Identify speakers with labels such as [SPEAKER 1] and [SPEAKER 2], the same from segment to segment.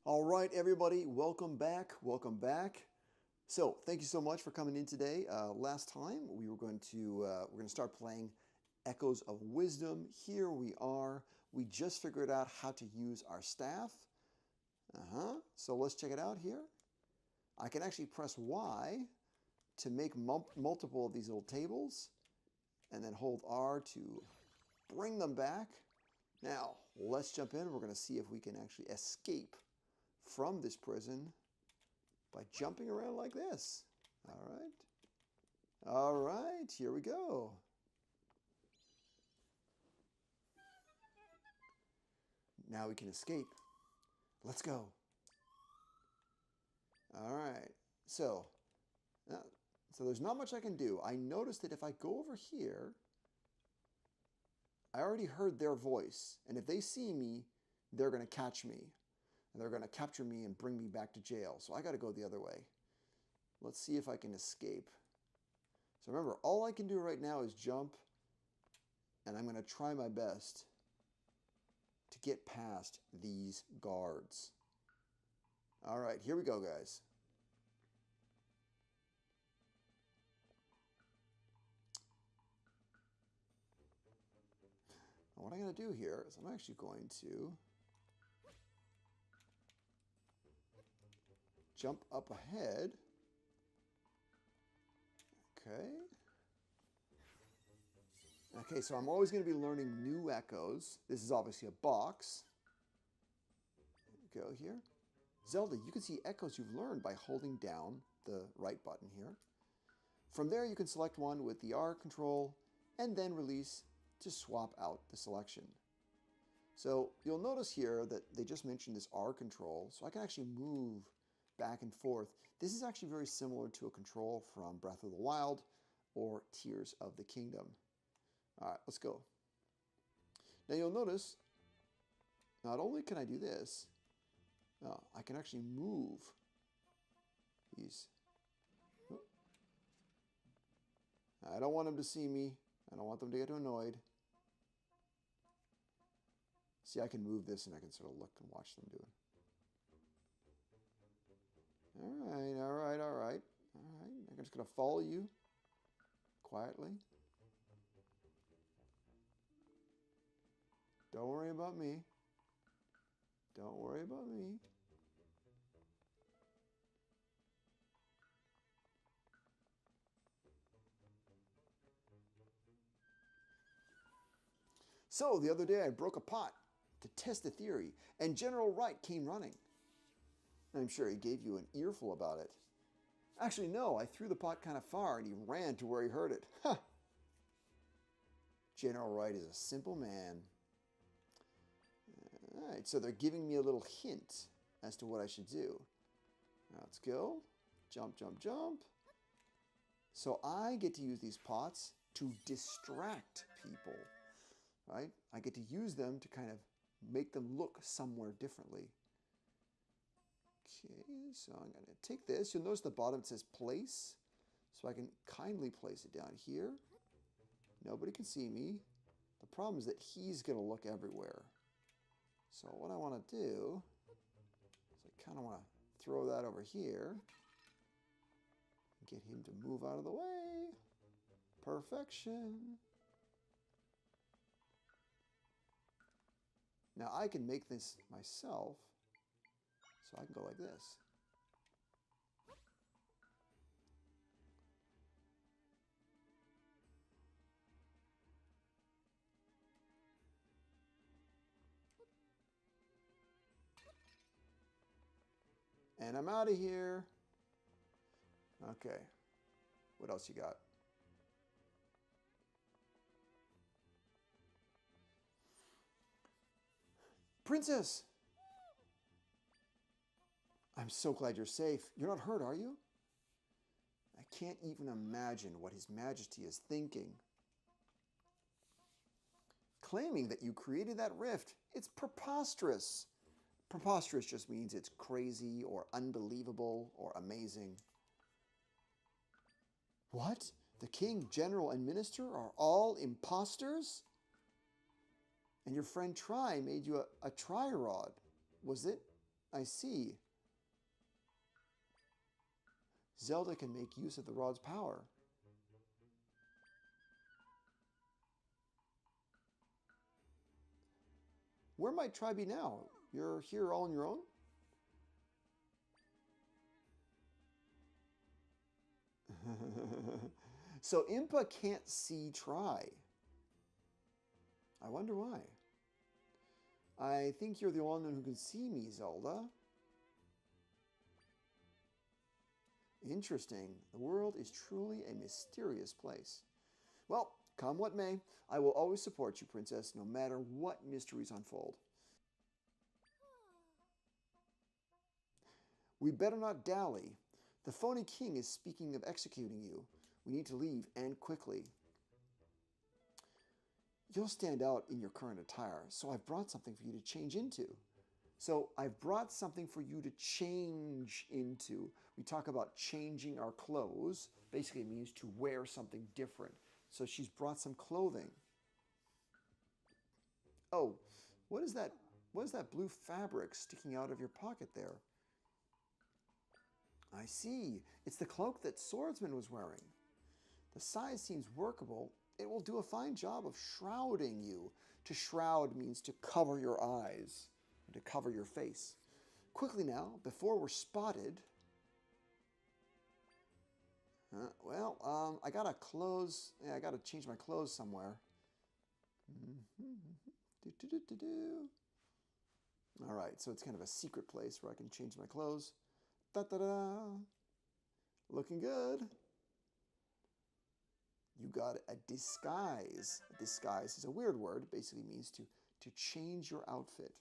[SPEAKER 1] All right, everybody, welcome back. Welcome back. So, thank you so much for coming in today. Last time we were going to start playing Echoes of Wisdom. Here we are. We just figured out how to use our staff. So let's check it out here. I can actually press Y to make multiple of these little tables, and then hold R to bring them back. Now, let's jump in. We're going to see if we can actually escape from this prison by jumping around like this. All right. All right, here we go. Now we can escape. Let's go. All right. So there's not much I can do. I noticed that if I go over here, I already heard their voice. And if they see me, they're going to catch me. And they're going to capture me and bring me back to jail. So I got to go the other way. Let's see if I can escape. So remember, all I can do right now is jump. And I'm going to try my best to get past these guards. All right, here we go, guys. Now, what I'm going to do here is I'm actually going to jump up ahead. Okay. Okay, so I'm always going to be learning new echoes. This is obviously a box. Go here. Zelda, you can see echoes you've learned by holding down the right button here. From there, you can select one with the R control and then release to swap out the selection. So you'll notice here that they just mentioned this R control, so I can actually move back and forth. This is actually very similar to a control from Breath of the Wild or Tears of the Kingdom. All right, let's go. Now you'll notice, not only can I do this, I can actually move these. I don't want them to see me. I don't want them to get annoyed. See, I can move this and I can sort of look and watch them do it. All right, all right, all right. All right, I'm just going to follow you quietly. Don't worry about me. Don't worry about me. So, the other day I broke a pot to test the theory, and General Wright came running. I'm sure he gave you an earful about it. Actually, no, I threw the pot kind of far and he ran to where he heard it. Ha! General Wright is a simple man. All right, so they're giving me a little hint as to what I should do. Now let's go. Jump, jump, jump. So I get to use these pots to distract people, right? I get to use them to kind of make them look somewhere differently. Okay, so I'm going to take this. You'll notice the bottom says place. So I can kindly place it down here. Nobody can see me. The problem is that he's going to look everywhere. So what I want to do is I kind of want to throw that over here. Get him to move out of the way. Perfection. Now I can make this myself. So I can go like this. And I'm out of here. Okay. What else you got? Princess! I'm so glad you're safe. You're not hurt, are you? I can't even imagine what His Majesty is thinking. Claiming that you created that rift, it's preposterous. Preposterous just means it's crazy or unbelievable or amazing. What? The king, general, and minister are all imposters? And your friend Tri made you a tri-rod. Was it I see. Zelda can make use of the rod's power. Where might Tri be now? You're here all on your own? So Impa can't see Tri. I wonder why. I think you're the only one who can see me, Zelda. Interesting. The world is truly a mysterious place. Well, come what may, I will always support you, Princess, no matter what mysteries unfold. We better not dally. The phony king is speaking of executing you. We need to leave, and quickly. You'll stand out in your current attire, so I've brought something for you to change into. So I've brought something for you to change into. We talk about changing our clothes. Basically, it means to wear something different. So she's brought some clothing. Oh, what is that? What is that blue fabric sticking out of your pocket there? I see. It's the cloak that Swordsman was wearing. The size seems workable. It will do a fine job of shrouding you. To shroud means to cover your eyes, to cover your face. Quickly now, before we're spotted. I gotta close. Yeah, I gotta change my clothes somewhere. All right, so it's kind of a secret place where I can change my clothes. Da-da-da. Looking good. You got a disguise. A disguise is a weird word. It basically means to change your outfit.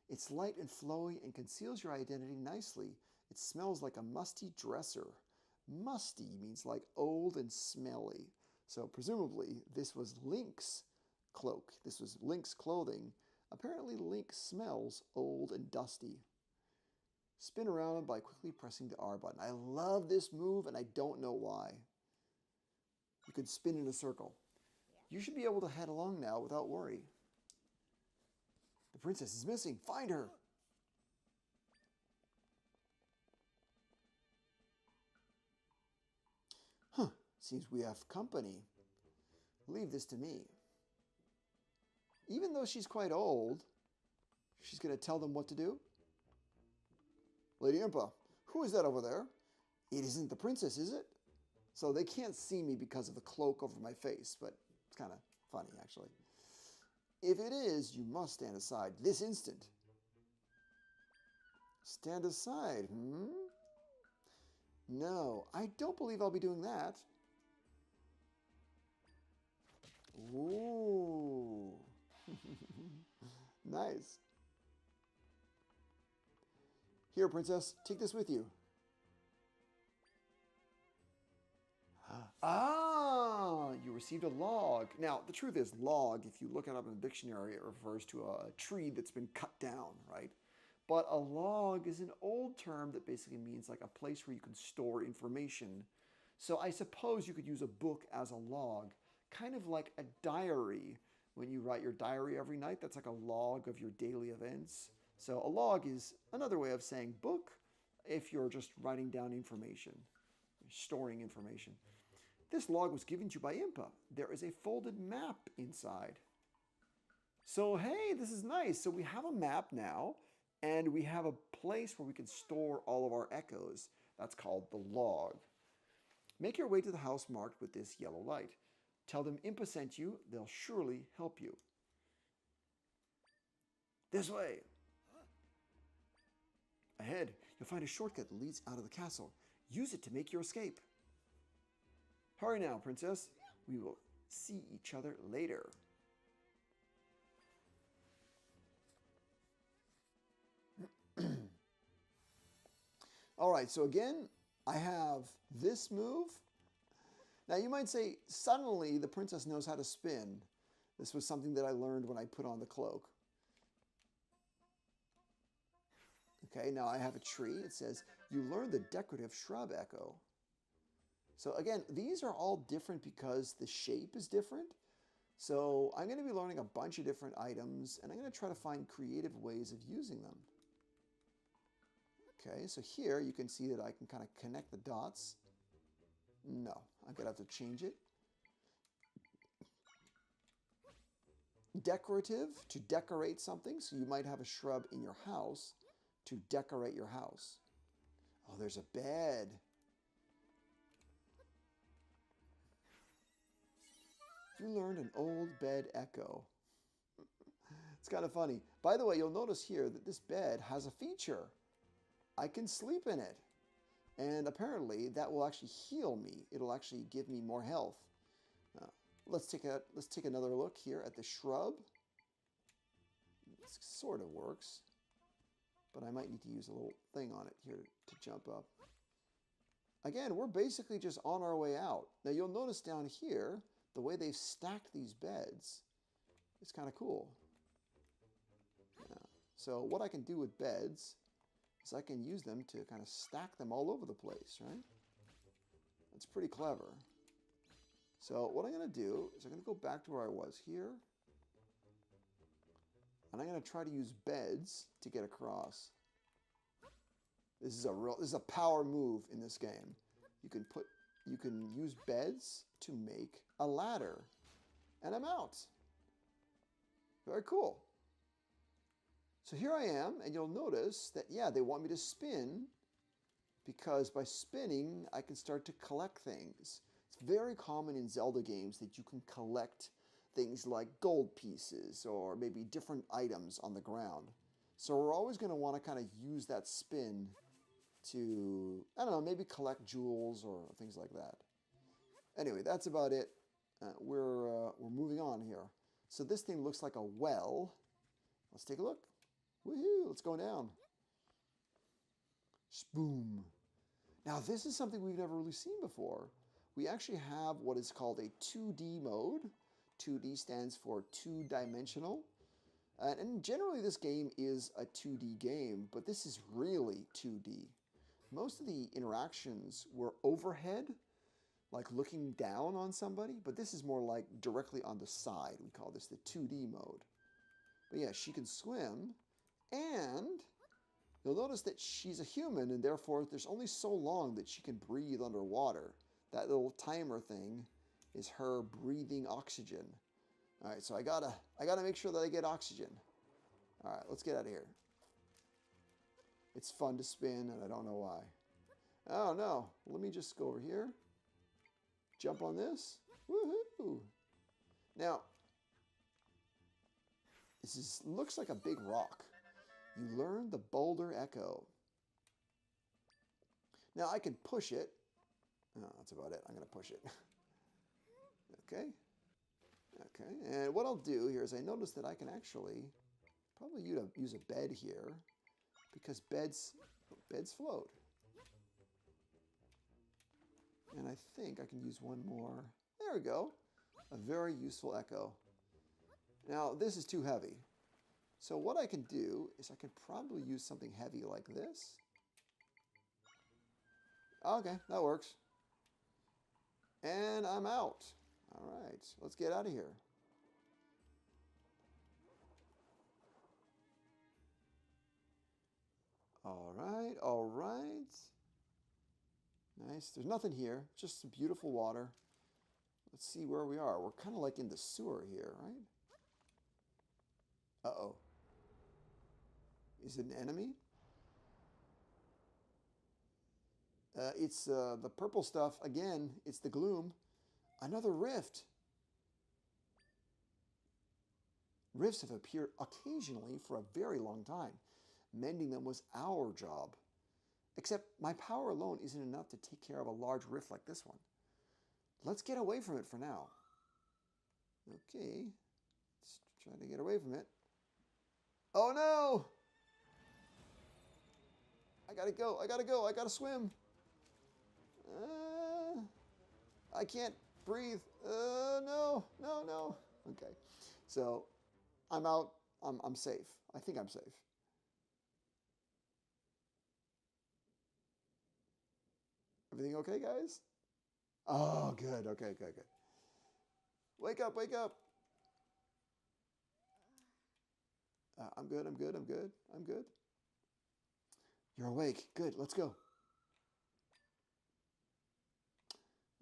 [SPEAKER 1] It's light and flowy and conceals your identity nicely. It smells like a musty dresser. Musty means like old and smelly. So presumably this was Link's cloak. This was Link's clothing. Apparently Link smells old and dusty. Spin around by quickly pressing the R button. I love this move and I don't know why. You can spin in a circle. You should be able to head along now without worry. The princess is missing. Find her. Huh. Seems we have company. Leave this to me. Even though she's quite old, she's going to tell them what to do? Lady Impa, who is that over there? It isn't the princess, is it? So they can't see me because of the cloak over my face, but it's kind of funny, actually. If it is, you must stand aside this instant. Stand aside, No, I don't believe I'll be doing that. Ooh. Nice. Here, princess, take this with you. Ah, you received a log. Now, the truth is, log, if you look it up in the dictionary, it refers to a tree that's been cut down, right? But a log is an old term that basically means like a place where you can store information. So I suppose you could use a book as a log, kind of like a diary. When you write your diary every night, that's like a log of your daily events. So a log is another way of saying book if you're just writing down information, storing information. This log was given to you by Impa. There is a folded map inside. So hey, this is nice. So we have a map now, and we have a place where we can store all of our echoes. That's called the log. Make your way to the house marked with this yellow light. Tell them Impa sent you. They'll surely help you. This way. Ahead, you'll find a shortcut that leads out of the castle. Use it to make your escape. Hurry now, princess. We will see each other later. All right, so again, I have this move. Now you might say, suddenly the princess knows how to spin. This was something that I learned when I put on the cloak. Okay, now I have a tree. It says, you learn the decorative shrub echo. So again, these are all different because the shape is different. So I'm going to be learning a bunch of different items, and I'm going to try to find creative ways of using them. Okay, so here you can see that I can kind of connect the dots. No, I'm gonna have to change it. Decorative, to decorate something. So you might have a shrub in your house to decorate your house. Oh, there's a bed. You learned an old bed echo. It's kind of funny. By the way, you'll notice here that this bed has a feature. I can sleep in it. And apparently that will actually heal me. It'll actually give me more health. Let's take another look here at the shrub. It sort of works. But I might need to use a little thing on it here to jump up. Again, we're basically just on our way out. Now you'll notice down here, the way they've stacked these beds, it's kind of cool. Yeah. So what I can do with beds is I can use them to kind of stack them all over the place, right? That's pretty clever. So what I'm going to do is I'm going to go back to where I was here. And I'm going to try to use beds to get across. This is a power move in this game. You can use beds to make a ladder. And I'm out. Very cool. So here I am, and you'll notice that, yeah, they want me to spin, because by spinning, I can start to collect things. It's very common in Zelda games that you can collect things like gold pieces or maybe different items on the ground. So we're always going to want to kind of use that spin to, I don't know, maybe collect jewels or things like that. Anyway, that's about it. We're moving on here. So this thing looks like a well. Let's take a look. Woohoo! Let's go down. Boom. Now this is something we've never really seen before. We actually have what is called a 2D mode. 2D stands for two-dimensional. And generally this game is a 2D game, but this is really 2D. Most of the interactions were overhead, like looking down on somebody, but this is more like directly on the side. We call this the 2D mode. But yeah, she can swim, and you'll notice that she's a human, and therefore there's only so long that she can breathe underwater. That little timer thing is her breathing oxygen. All right, so I gotta make sure that I get oxygen. All right, let's get out of here. It's fun to spin, and I don't know why. Oh no, let me just go over here. Jump on this. Woohoo! Now, looks like a big rock. You learn the boulder echo. Now I can push it. Oh, that's about it. I'm going to push it. Okay. Okay. And what I'll do here is I notice that I can actually probably use a bed here, because beds float. And I think I can use one more. There we go. A very useful echo. Now this is too heavy. So what I can do is I can probably use something heavy like this. Okay, that works. And I'm out. All right, let's get out of here. All right, all right. Nice. There's nothing here, just some beautiful water. Let's see where we are. We're kind of like in the sewer here, right? Uh-oh. Is it an enemy? It's the purple stuff. Again, it's the gloom. Another rift. Rifts have appeared occasionally for a very long time. Mending them was our job. Except my power alone isn't enough to take care of a large rift like this one. Let's get away from it for now. Okay. Let's try to get away from it. Oh no! I gotta go. I gotta go. I gotta swim. I can't breathe. No, no, no. Okay. So I'm out. I'm safe. I think I'm safe. Everything okay, guys? Oh, good. Okay, good, good. Wake up, wake up. I'm good, I'm good, I'm good, I'm good. You're awake. Good, let's go.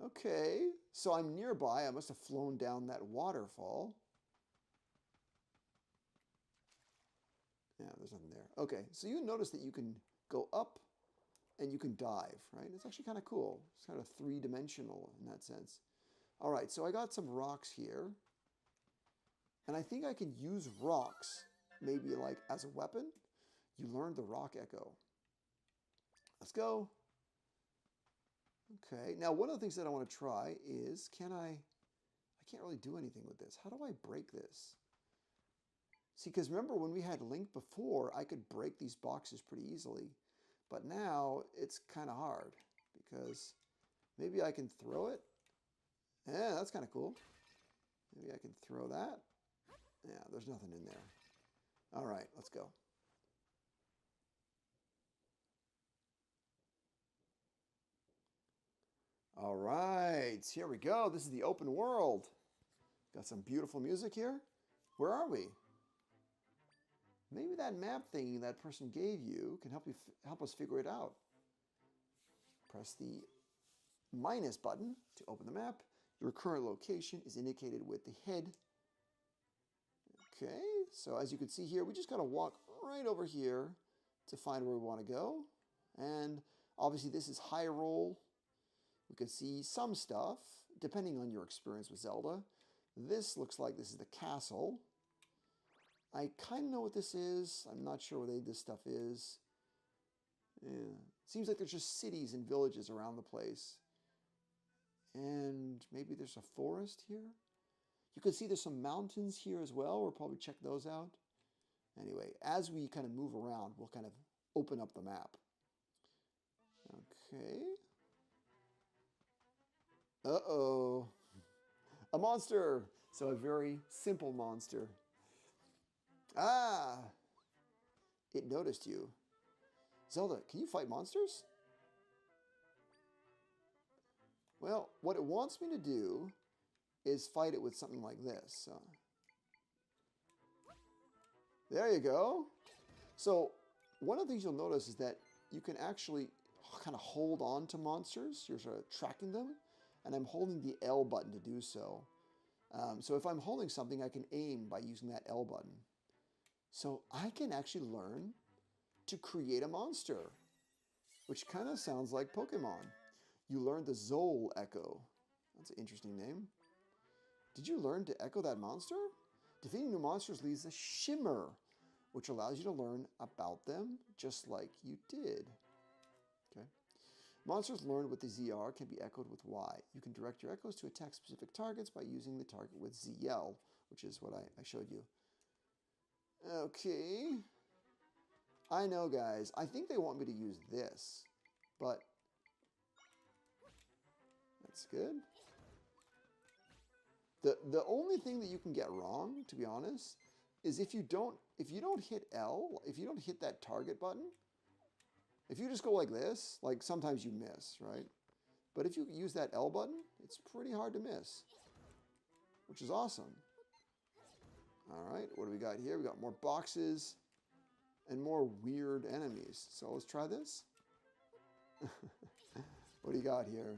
[SPEAKER 1] Okay, so I'm nearby. I must have flown down that waterfall. Yeah, there's nothing there. Okay, so you notice that you can go up and you can dive, right? It's actually kind of cool. It's kind of three-dimensional in that sense. All right, so I got some rocks here. And I think I can use rocks maybe like as a weapon. You learned the rock echo. Let's go. Okay, now one of the things that I want to try is, I can't really do anything with this. How do I break this? See, because remember when we had Link before, I could break these boxes pretty easily. But now it's kind of hard because maybe I can throw it. Yeah, that's kind of cool. Maybe I can throw that. Yeah, there's nothing in there. All right, let's go. All right, here we go. This is the open world. Got some beautiful music here. Where are we? Maybe that map thing that person gave you can help us figure it out. Press the minus button to open the map. Your current location is indicated with the head. Okay, so as you can see here, we just gotta walk right over here to find where we want to go. And obviously this is Hyrule. We can see some stuff, depending on your experience with Zelda. This looks like this is the castle. I kind of know what this is. I'm not sure what this stuff is. Yeah. Seems like there's just cities and villages around the place. And maybe there's a forest here. You can see there's some mountains here as well. We'll probably check those out. Anyway, as we kind of move around, we'll kind of open up the map. Okay. Uh-oh. A monster. So a very simple monster. Ah! It noticed you. Zelda, can you fight monsters? Well, what it wants me to do is fight it with something like this. So. There you go. So one of the things you'll notice is that you can actually kind of hold on to monsters. You're sort of tracking them. And I'm holding the L button to do so. So if I'm holding something, I can aim by using that L button. So I can actually learn to create a monster, which kind of sounds like Pokemon. You learned the Zol Echo. That's an interesting name. Did you learn to echo that monster? Defeating new monsters leaves a shimmer, which allows you to learn about them just like you did. Okay. Monsters learned with the ZR can be echoed with Y. You can direct your echoes to attack specific targets by using the target with ZL, which is what I showed you. Okay. I know, guys. I think they want me to use this, but that's good. The only thing that you can get wrong, to be honest, is if you don't hit L, if you don't hit that target button, if you just go like this, like sometimes you miss, right? But if you use that L button, it's pretty hard to miss, which is awesome. All right, what do we got here? We got more boxes and more weird enemies. So let's try this. What do you got here?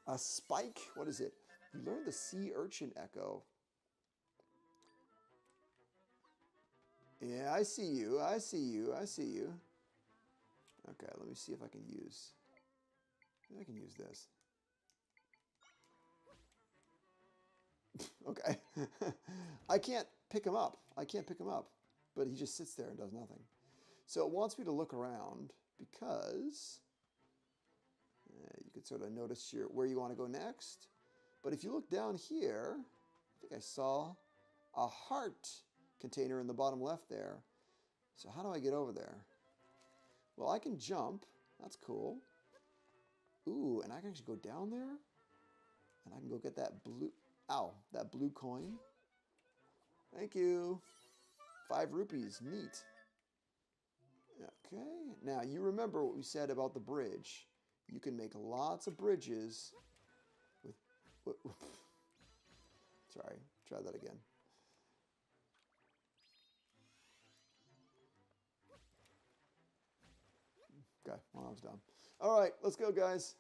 [SPEAKER 1] A spike? What is it? You learned the sea urchin echo. Yeah, I see you. I see you. I see you. Okay, let me see if I can use... I can use this. Okay. I can't pick him up. I can't pick him up. But he just sits there and does nothing. So it wants me to look around because you can sort of notice where you want to go next. But if you look down here, I think I saw a heart container in the bottom left there. So how do I get over there? Well, I can jump. That's cool. Ooh, and I can actually go down there. And I can go get that blue... Ow, that blue coin. Thank you. 5 rupees. Neat. Okay. Now, you remember what we said about the bridge. You can make lots of bridges with... Sorry, try that again. Okay, well, I was dumb. All right, let's go, guys.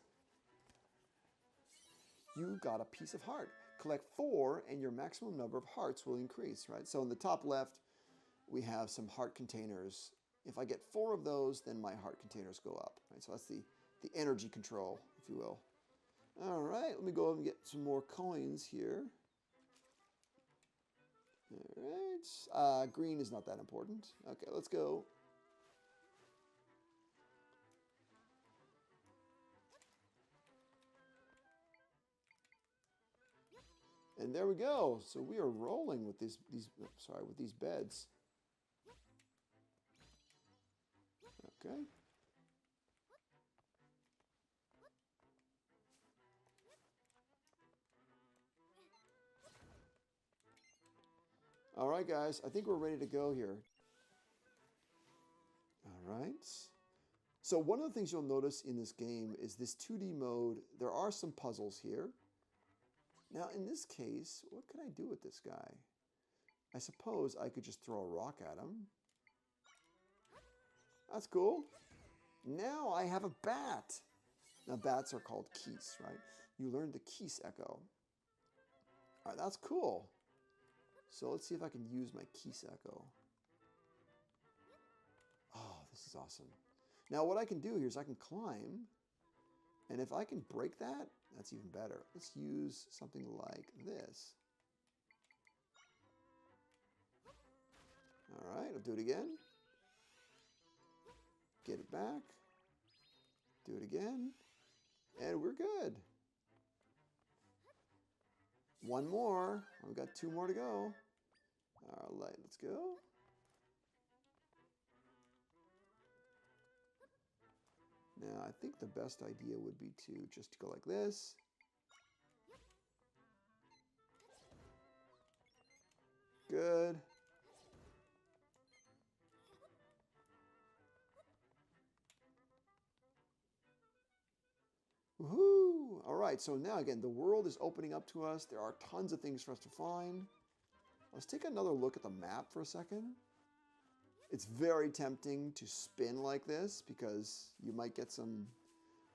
[SPEAKER 1] You got a piece of heart. Collect 4 and your maximum number of hearts will increase, right? So in the top left, we have some heart containers. If I get 4 of those, then my heart containers go up, right? So that's the energy control, if you will. All right, let me go and get some more coins here. All right, green is not that important. Okay, let's go. And there we go. So we are rolling with with these beds. Okay. All right, guys. I think we're ready to go here. All right. So one of the things you'll notice in this game is this 2D mode. There are some puzzles here. Now, in this case, what can I do with this guy? I suppose I could just throw a rock at him. That's cool. Now I have a bat. Now, bats are called keys, right? You learned the keys echo. All right, that's cool. So let's see if I can use my keys echo. Oh, this is awesome. Now, what I can do here is I can climb. And if I can break that, that's even better. Let's use something like this. All right, I'll do it again. Get it back. Do it again. And we're good. One more. We've got 2 more to go. All right, let's go. Now, I think the best idea would be to just go like this. Good. Woohoo! All right, so now again, the world is opening up to us. There are tons of things for us to find. Let's take another look at the map for a second. It's very tempting to spin like this because you might get some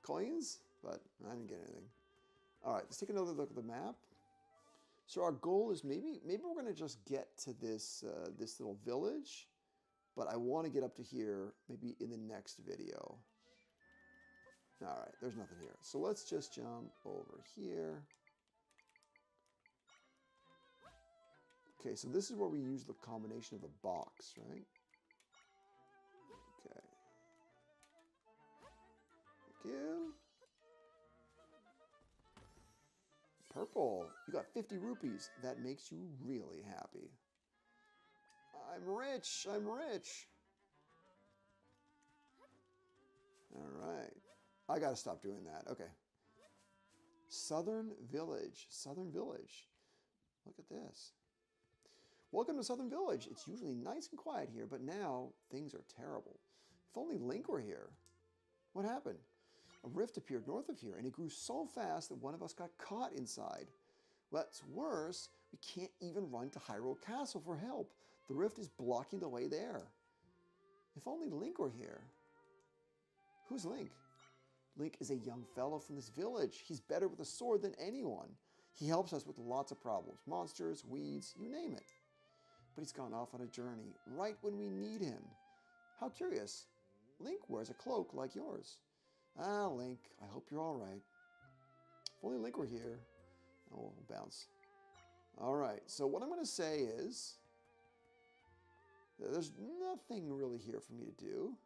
[SPEAKER 1] coins, but I didn't get anything. All right, let's take another look at the map. So our goal is maybe we're going to just get to this this little village, but I want to get up to here maybe in the next video. All right, there's nothing here. So let's just jump over here. Okay, so this is where we use the combination of the box, right? Okay. Thank you. Purple. You got 50 rupees. That makes you really happy. I'm rich. I'm rich. All right. I got to stop doing that. Okay. Southern Village. Southern Village. Look at this. Welcome to Southern Village. It's usually nice and quiet here, but now things are terrible. If only Link were here. What happened? A rift appeared north of here, and it grew so fast that one of us got caught inside. What's worse, we can't even run to Hyrule Castle for help. The rift is blocking the way there. If only Link were here. Who's Link? Link is a young fellow from this village. He's better with a sword than anyone. He helps us with lots of problems. Monsters, weeds, you name it. But he's gone off on a journey right when we need him. How curious. Link wears a cloak like yours. Ah, Link, I hope you're all right. If only Link were here. Oh, we'll bounce. All right, so what I'm going to say is there's nothing really here for me to do.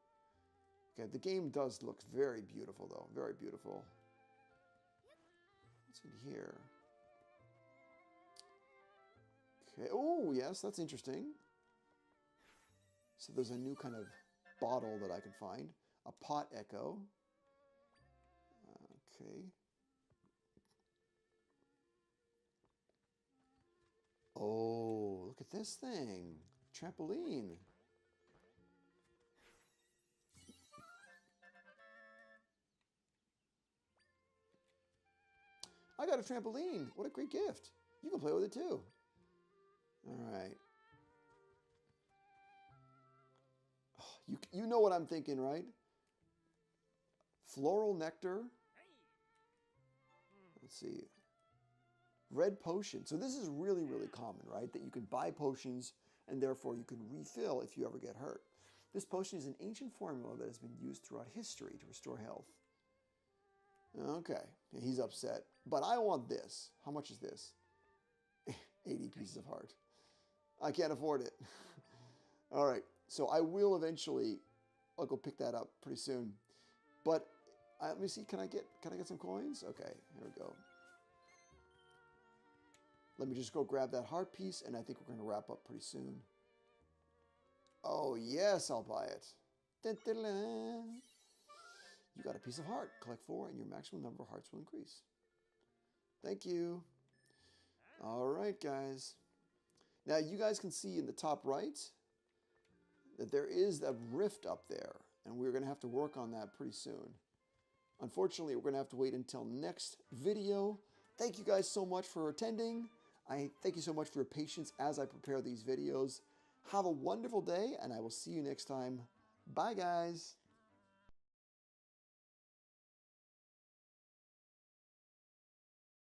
[SPEAKER 1] Okay, the game does look very beautiful, though. Very beautiful. What's in here? Okay. Oh, yes, that's interesting. So there's a new kind of bottle that I can find. A pot echo. Okay. Oh, look at this thing. Trampoline. I got a trampoline. What a great gift. You can play with it too. All right. Oh, you know what I'm thinking, right? Floral nectar. Let's see. Red potion. So this is really, really common, right? That you can buy potions and therefore you can refill if you ever get hurt. This potion is an ancient formula that has been used throughout history to restore health. Okay, he's upset. But I want this. How much is this? 80 pieces of heart. I can't afford it. All right, so I will eventually, I'll go pick that up pretty soon. But let me see, can I get some coins? Okay, here we go. Let me just go grab that heart piece, and I think we're going to wrap up pretty soon. Oh, yes, I'll buy it. Dun, dun, dun. You got a piece of heart. Collect 4, and your maximum number of hearts will increase. Thank you. All right, guys. Now, you guys can see in the top right that there is a rift up there, and we're going to have to work on that pretty soon. Unfortunately, we're going to have to wait until next video. Thank you guys so much for attending. I thank you so much for your patience as I prepare these videos. Have a wonderful day, and I will see you next time. Bye, guys.